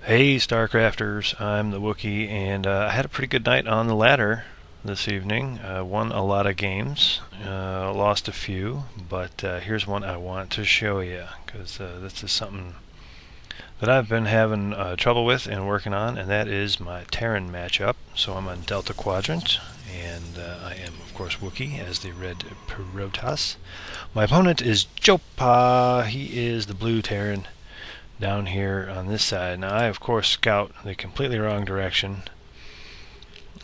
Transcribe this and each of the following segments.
Hey Starcrafters, I'm the Wookie, and I had a pretty good night on the ladder this evening. Won a lot of games, lost a few, but here's one I want to show you, because this is something that I've been having trouble with and working on, and that is my Terran matchup. So I'm on Delta Quadrant, and I am, of course, Wookie as the red Protoss. My opponent is JoePa. He is the blue Terran down here on this side. Now I of course scout the completely wrong direction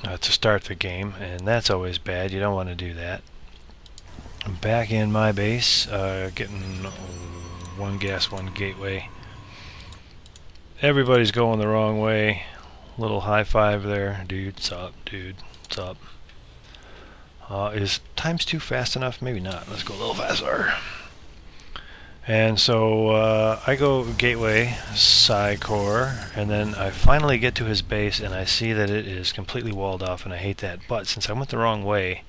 to start the game, and that's always bad. You don't want to do that. I'm back in my base, getting one gas, one gateway. Everybody's going the wrong way. Little high five there. Dude, sup, dude, sup. Is times 2 fast enough? Maybe not. Let's go a little faster. And so I go gateway, side core, and then I finally get to his base and I see that it is completely walled off, and I hate that. But since I went the wrong way,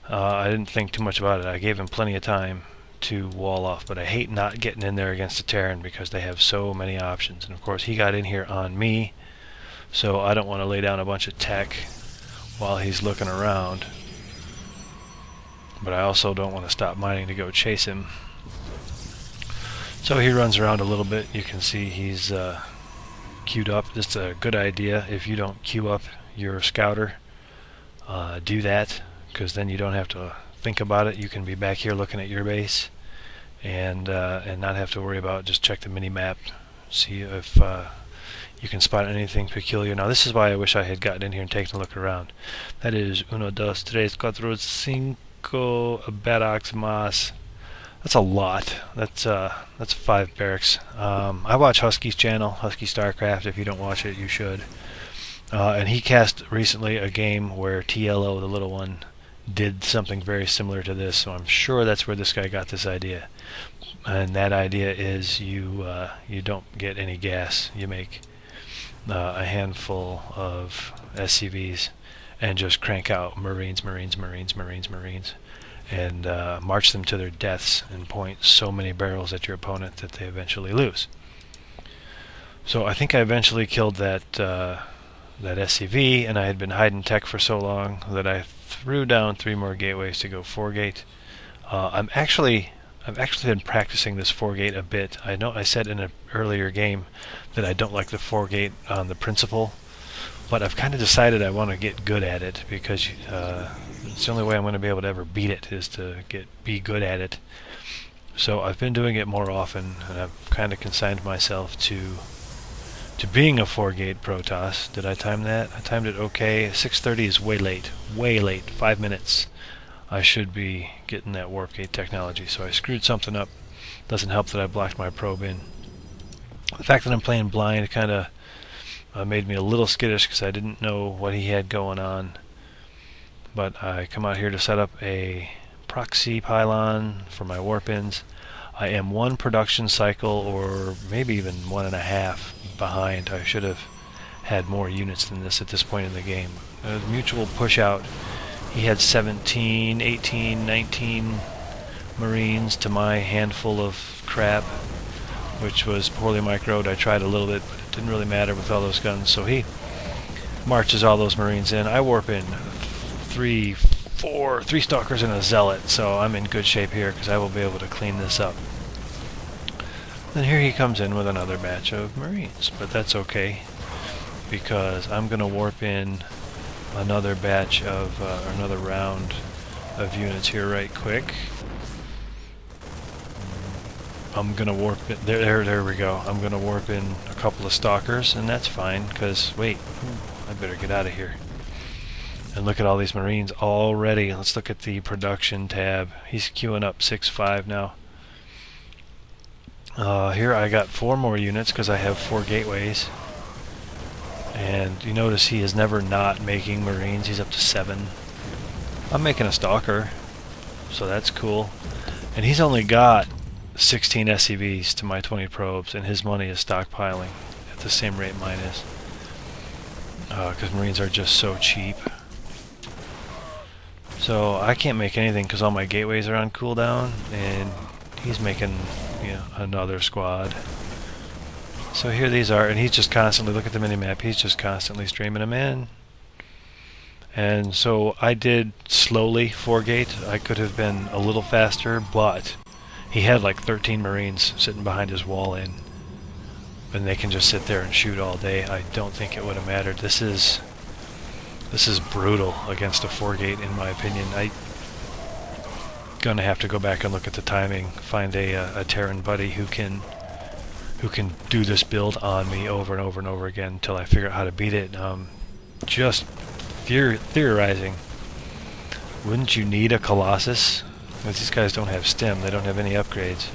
I didn't think too much about it. I gave him plenty of time to wall off, but I hate not getting in there against the Terran because they have so many options. And of course he got in here on me, so I don't want to lay down a bunch of tech while he's looking around. But I also don't want to stop mining to go chase him. So he runs around a little bit. You can see he's queued up. It's a good idea if you don't queue up your scouter. Do that, because then you don't have to think about it. You can be back here looking at your base and not have to worry about it. Just check the mini map, see if you can spot anything peculiar. Now this is why I wish I had gotten in here and taken a look around. That is 1, 2, 3, 4, 5 barracks más. That's a lot. That's 5 barracks. I watch Husky's channel, Husky Starcraft. If you don't watch it, you should. And he cast recently a game where TLO, the little one, did something very similar to this. So I'm sure that's where this guy got this idea. And that idea is you don't get any gas. You make a handful of SCVs and just crank out Marines, and march them to their deaths and point so many barrels at your opponent that they eventually lose. So I think I eventually killed that SCV, and I had been hiding tech for so long that I threw down 3 more gateways to go 4-gate. I've actually been practicing this 4-gate a bit. I know I said in an earlier game that I don't like the 4-gate on the principle, but I've kind of decided I want to get good at it, because it's the only way I'm going to be able to ever beat it is to be good at it. So I've been doing it more often, and I've kind of consigned myself to being a 4-gate Protoss. Did I time that? I timed it okay. 6:30 is way late. 5 minutes. I should be getting that warp gate technology, so I screwed something up. Doesn't help that I blocked my probe in. The fact that I'm playing blind kind of made me a little skittish because I didn't know what he had going on. But I come out here to set up a proxy pylon for my warp-ins. I am 1 production cycle, or maybe even 1.5 behind. I should have had more units than this at this point in the game. The mutual push-out, he had 17, 18, 19 Marines to my handful of crap, which was poorly microed. I tried a little bit, but it didn't really matter with all those guns. So he marches all those Marines in. I warp in 3 stalkers and a zealot, so I'm in good shape here because I will be able to clean this up. Then here he comes in with another batch of Marines, but that's okay because I'm going to warp in another batch of another round of units here right quick. I'm going to warp it. There we go. I'm going to warp in a couple of stalkers, and that's fine because, wait, I better get out of here. And look at all these Marines already. Let's look at the production tab. He's queuing up 6-5 now. Here I got 4 more units because I have 4 gateways. And you notice he is never not making Marines. He's up to 7. I'm making a stalker, so that's cool. And he's only got 16 SCVs to my 20 probes, and his money is stockpiling at the same rate mine is. Because Marines are just so cheap. So I can't make anything because all my gateways are on cooldown, and he's making another squad. So here these are, and he's just constantly, look at the minimap, he's just constantly streaming them in. And so I did slowly 4-gate. I could have been a little faster, but he had like 13 Marines sitting behind his wall in, and they can just sit there and shoot all day. I don't think it would have mattered. This is brutal against a 4-gate, in my opinion. I'm gonna have to go back and look at the timing, find a Terran buddy who can do this build on me over and over and over again until I figure out how to beat it. Just theorizing, wouldn't you need a Colossus? Because these guys don't have stim, they don't have any upgrades.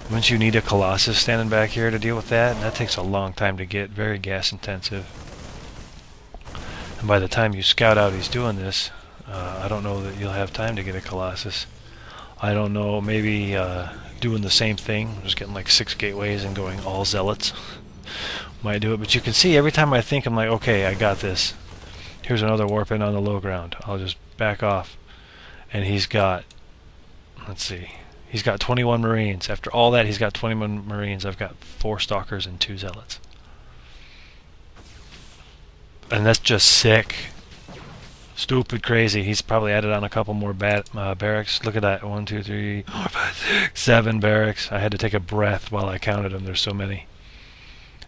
Wouldn't you need a Colossus standing back here to deal with that? And that takes a long time to get, very gas intensive. And by the time you scout out he's doing this, I don't know that you'll have time to get a Colossus. I don't know, maybe doing the same thing, just getting like 6 gateways and going all zealots might do it. But you can see every time I think, I'm like, okay, I got this. Here's another warp in on the low ground. I'll just back off. And he's got, let's see, he's got 21 Marines. After all that, he's got 21 Marines. I've got 4 Stalkers and 2 Zealots. And that's just sick. Stupid crazy. He's probably added on a couple more barracks. Look at that. 1, 2, 3, 4, 5, 6, 7 barracks. I had to take a breath while I counted them. There's so many.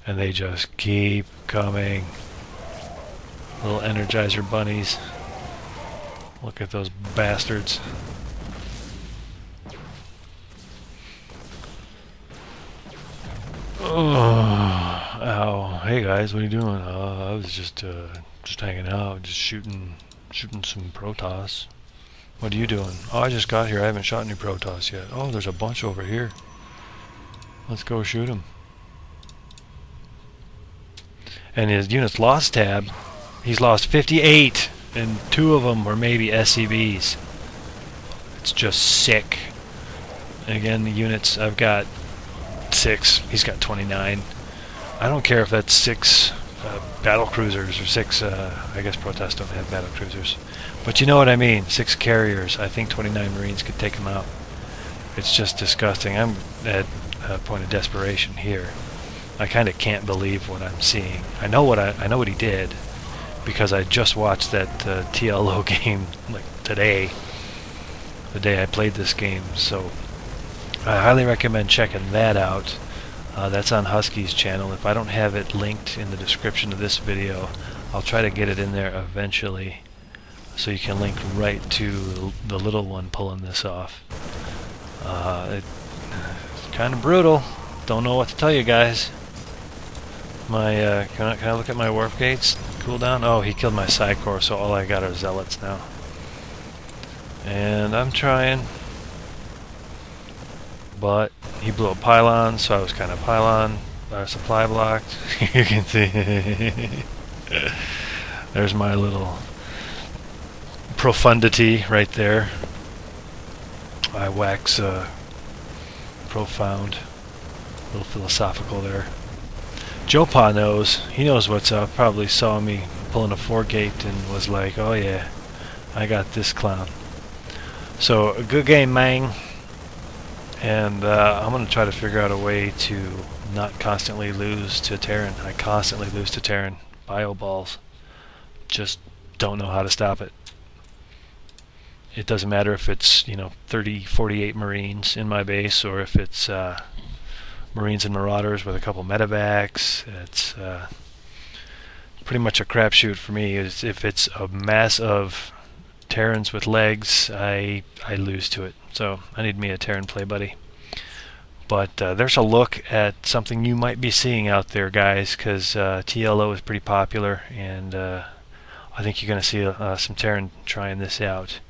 And they just keep coming. Little Energizer bunnies. Look at those bastards. Oh, ow. Hey guys, what are you doing? I was just hanging out, just shooting some Protoss. What are you doing? Oh, I just got here. I haven't shot any Protoss yet. Oh, there's a bunch over here. Let's go shoot them. And his units lost tab. He's lost 58, and 2 of them were maybe SCVs. It's just sick. And again, the units, I've got 6. He's got 29. I don't care if that's 6 battle cruisers or 6. I guess Protoss don't have battle cruisers, but you know what I mean. 6 carriers. I think 29 Marines could take them out. It's just disgusting. I'm at a point of desperation here. I kind of can't believe what I'm seeing. I know what he did, because I just watched that TLO game like today, the day I played this game. So I highly recommend checking that out. That's on Husky's channel. If I don't have it linked in the description of this video, I'll try to get it in there eventually, so you can link right to the little one pulling this off. It's kind of brutal. Don't know what to tell you guys. My can I look at my warp gates? Cooldown? Oh, he killed my side core, so all I got are zealots now. And I'm trying, but he blew up pylons, so I was kind of pylon supply blocked. You can see. There's my little profundity right there. I wax profound, a little philosophical there. JoePa knows. He knows what's up. Probably saw me pulling a 4-gate and was like, oh yeah, I got this clown. So, a good game, man. And I'm going to try to figure out a way to not constantly lose to Terran. I constantly lose to Terran. Bio balls. Just don't know how to stop it. It doesn't matter if it's, 30, 48 Marines in my base, or if it's Marines and Marauders with a couple medevacs. It's pretty much a crapshoot for me. If it's a mass of Terrans with legs, I lose to it. So I need me a Terran play buddy. But there's a look at something you might be seeing out there, guys, because TLO is pretty popular, and I think you're going to see some Terran trying this out.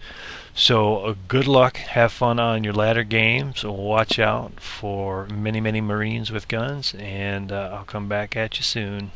So good luck, have fun on your ladder games, watch out for many Marines with guns, and I'll come back at you soon.